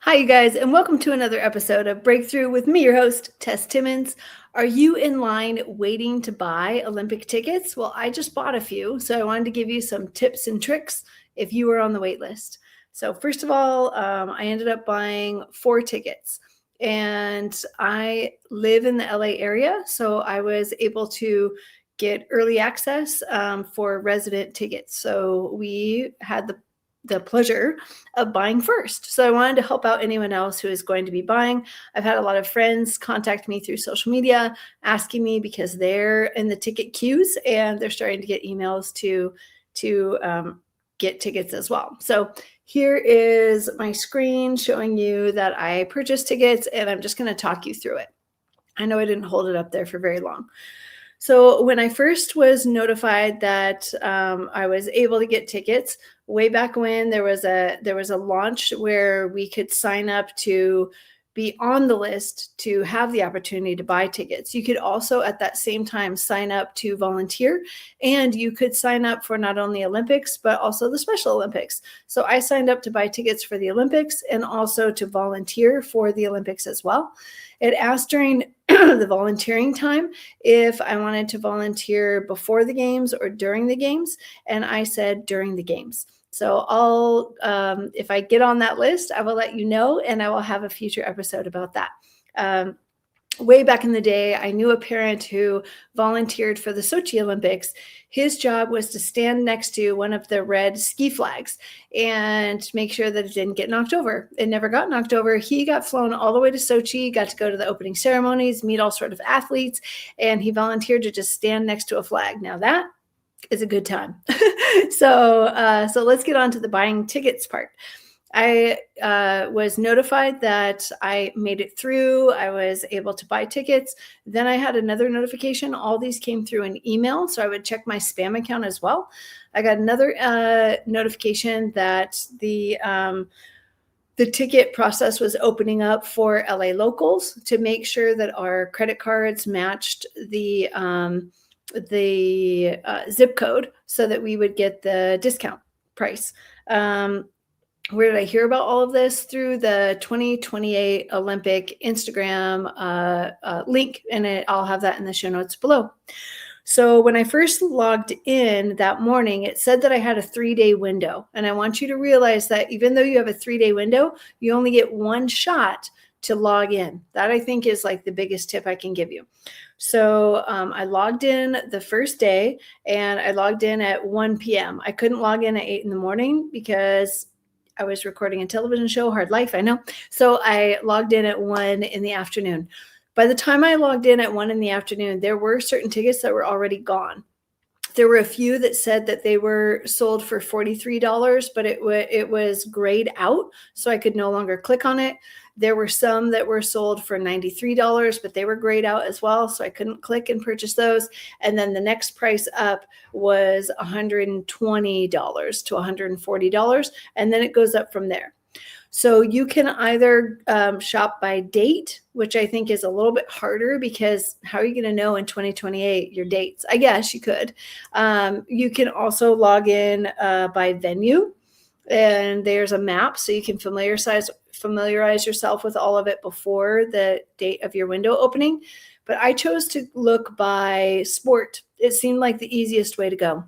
Hi, you guys, and welcome to another episode of Breakthrough with me, your host, Tess Timmons. Are you in line waiting to buy Olympic tickets? Well, I just bought a few, so I wanted to give you some tips and tricks if you were on the wait list. So, first of all, I ended up buying 4 tickets, and I live in the LA area, so I was able to get early access for resident tickets. So, we had the pleasure of buying first. So I wanted to help out anyone else who is going to be buying. I've had a lot of friends contact me through social media asking me because they're in the ticket queues and they're starting to get emails to get tickets as well. So here is my screen showing you that I purchased tickets, and I'm just going to talk you through it. I know I didn't hold it up there for very long. So when I first was notified that I was able to get tickets, way back when there was a launch where we could sign up to be on the list to have the opportunity to buy tickets. You could also at that same time sign up to volunteer, and you could sign up for not only Olympics but also the Special Olympics. So I signed up to buy tickets for the Olympics and also to volunteer for the Olympics as well. It asked during the volunteering time if I wanted to volunteer before the games or during the games, and I said during the games. So if I get on that list, I will let you know, and I will have a future episode about that. Way back in the day, I knew a parent who volunteered for the Sochi Olympics. His job was to stand next to one of the red ski flags and make sure that it didn't get knocked over. It never got knocked over. He got flown all the way to Sochi, got to go to the opening ceremonies, meet all sorts of athletes, and he volunteered to just stand next to a flag. Now that is a good time. So let's get on to the buying tickets part. I was notified that I made it through. I was able to buy tickets. Then I had another notification. All these came through an email, so I would check my spam account as well. I got another notification that the ticket process was opening up for LA locals to make sure that our credit cards matched the zip code so that we would get the discount price. Where did I hear about all of this? Through the 2028 Olympic Instagram link, and I'll have that in the show notes below. So when I first logged in that morning, it said that I had a 3-day window. And I want you to realize that even though you have a 3-day window, you only get one shot to log in. That I think is like the biggest tip I can give you. So I logged in the first day, and I logged in at 1 p.m. I couldn't log in at 8 in the morning because I was recording a television show, Hard Life, I know. So I logged in at 1 in the afternoon. By the time I logged in at 1 in the afternoon, there were certain tickets that were already gone. There were a few that said that they were sold for $43, but it was grayed out, so I could no longer click on it. There were some that were sold for $93, but they were grayed out as well, so I couldn't click and purchase those. And then the next price up was $120 to $140, and then it goes up from there. So you can either shop by date, which I think is a little bit harder because how are you going to know in 2028 your dates? I guess you could. You can also log in by venue, and there's a map so you can familiarize yourself with all of it before the date of your window opening. But I chose to look by sport. It seemed like the easiest way to go.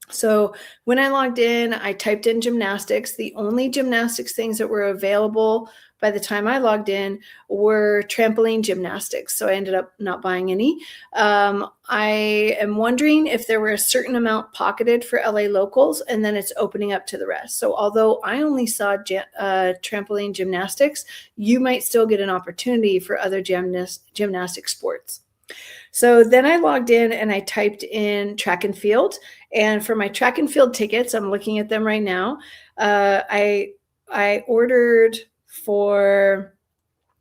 So when I logged in, I typed in gymnastics. The only gymnastics things that were available by the time I logged in were trampoline gymnastics. So I ended up not buying any. I am wondering if there were a certain amount pocketed for LA locals, and then it's opening up to the rest. So although I only saw trampoline gymnastics, you might still get an opportunity for other gymnastic sports. So then I logged in and I typed in track and field. And for my track and field tickets, I'm looking at them right now. I ordered for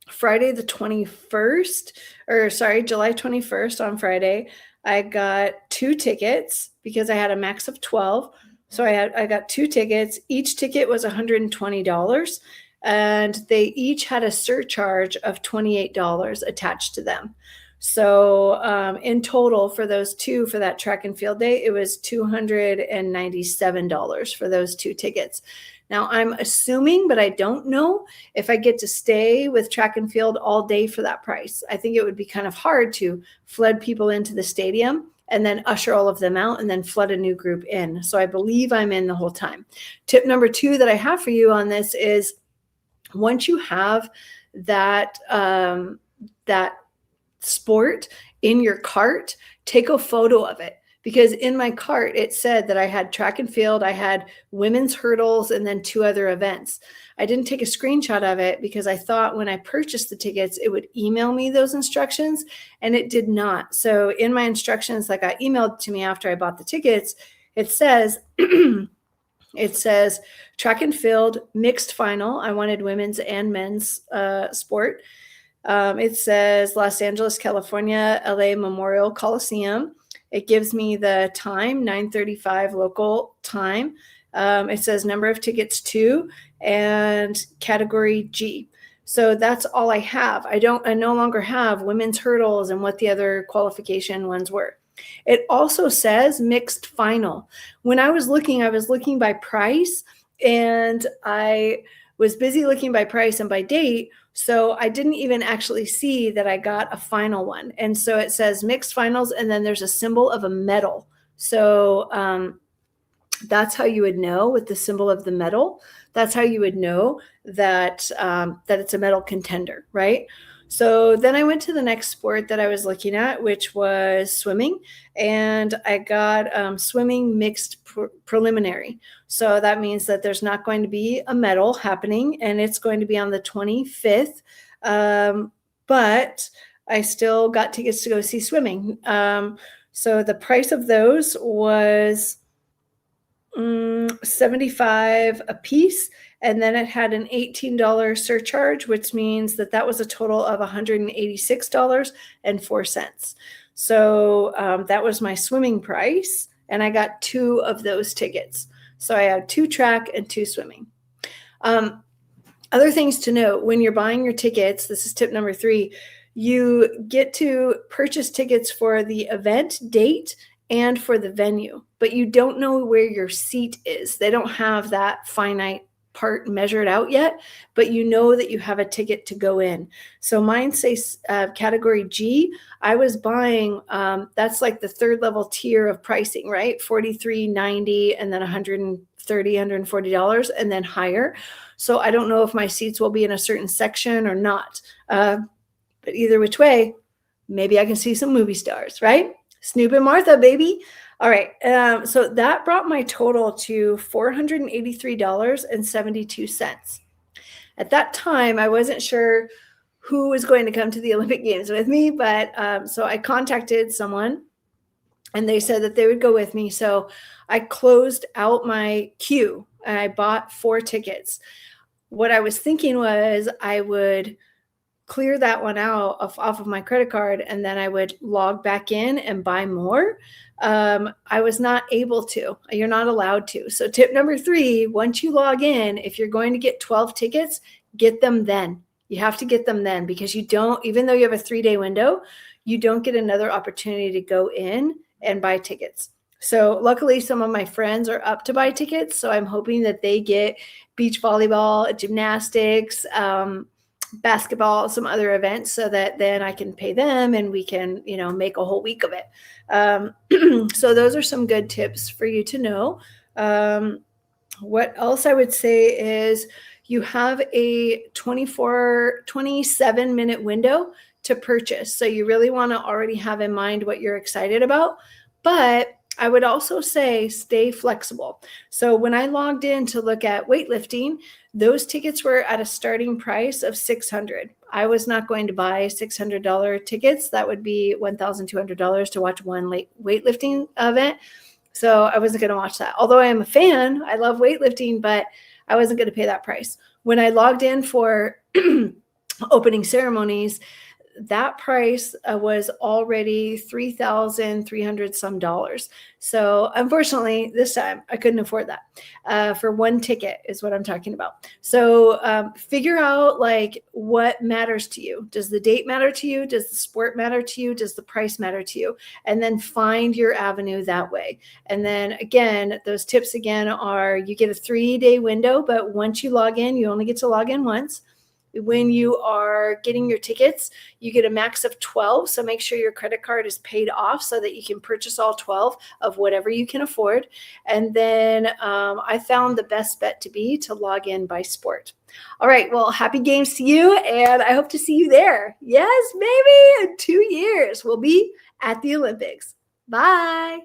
Friday the 21st, July 21st on Friday. I got 2 tickets because I had a max of 12. So I got 2 tickets. Each ticket was $120, and they each had a surcharge of $28 attached to them. So in total for those 2 for that track and field day, it was $297 for those 2 tickets. Now I'm assuming, but I don't know if I get to stay with track and field all day for that price. I think it would be kind of hard to flood people into the stadium and then usher all of them out and then flood a new group in. So I believe I'm in the whole time. Tip number 2 that I have for you on this is once you have that that sport in your cart, take a photo of it. Because in my cart, it said that I had track and field, I had women's hurdles, and then 2 other events. I didn't take a screenshot of it because I thought when I purchased the tickets, it would email me those instructions, and it did not. So in my instructions that got emailed to me after I bought the tickets, it says, it says track and field mixed final. I wanted women's and men's sport. It says Los Angeles, California, LA Memorial Coliseum. It gives me the time, 9:35 local time. It says number of tickets 2 and category G. So that's all I have. I no longer have women's hurdles and what the other qualification ones were. It also says mixed final. When I was looking by price, and I was busy looking by price and by date. So I didn't even actually see that I got a final one. And so it says mixed finals, and then there's a symbol of a medal. So that's how you would know with the symbol of the medal. That's how you would know that that it's a medal contender, right? So then I went to the next sport that I was looking at, which was swimming, and I got swimming mixed preliminary. So that means that there's not going to be a medal happening, and it's going to be on the 25th. But I still got tickets to go see swimming. So the price of those was $75 a piece, and then it had an $18 surcharge, which means that that was a total of $186.04. So that was my swimming price, and I got 2 of those tickets. So I had 2 track and 2 swimming. Other things to note when you're buying your tickets, this is tip number 3, you get to purchase tickets for the event date and for the venue, but you don't know where your seat is. They don't have that finite part measured out yet, but you know that you have a ticket to go in. So mine says category G. I was buying, that's like the 3rd level tier of pricing, right? $43.90 and then $130, $140 and then higher. So I don't know if my seats will be in a certain section or not. But either which way, maybe I can see some movie stars, right? Snoop and Martha, baby. All right. So that brought my total to $483.72. At that time, I wasn't sure who was going to come to the Olympic Games with me, but so I contacted someone and they said that they would go with me. So I closed out my queue and I bought 4 tickets. What I was thinking was I would clear that one out off of my credit card, and then I would log back in and buy more. I was not able to. You're not allowed to. So tip number 3, once you log in, if you're going to get 12 tickets, get them then. You have to get them then, because you don't, even though you have a 3-day window, you don't get another opportunity to go in and buy tickets. So luckily some of my friends are up to buy tickets. So I'm hoping that they get beach volleyball, gymnastics, basketball, some other events, so that then I can pay them and we can, make a whole week of it. So those are some good tips for you to know. What else I would say is you have a 27-minute window to purchase. So you really want to already have in mind what you're excited about, but I would also say stay flexible. So when I logged in to look at weightlifting, those tickets were at a starting price of $600. I was not going to buy $600 tickets. That would be $1,200 to watch one weightlifting event. So I wasn't going to watch that. Although I am a fan, I love weightlifting, but I wasn't going to pay that price. When I logged in for opening ceremonies, that price was already $3,300 some dollars. So unfortunately, this time I couldn't afford that for one ticket is what I'm talking about. So figure out like what matters to you. Does the date matter to you? Does the sport matter to you? Does the price matter to you? And then find your avenue that way. And then again, those tips again are you get a 3-day window, but once you log in, you only get to log in once. When you are getting your tickets, you get a max of 12. So make sure your credit card is paid off so that you can purchase all 12 of whatever you can afford. And then I found the best bet to be to log in by sport. All right. Well, happy games to you. And I hope to see you there. Yes, maybe in 2 years we'll be at the Olympics. Bye.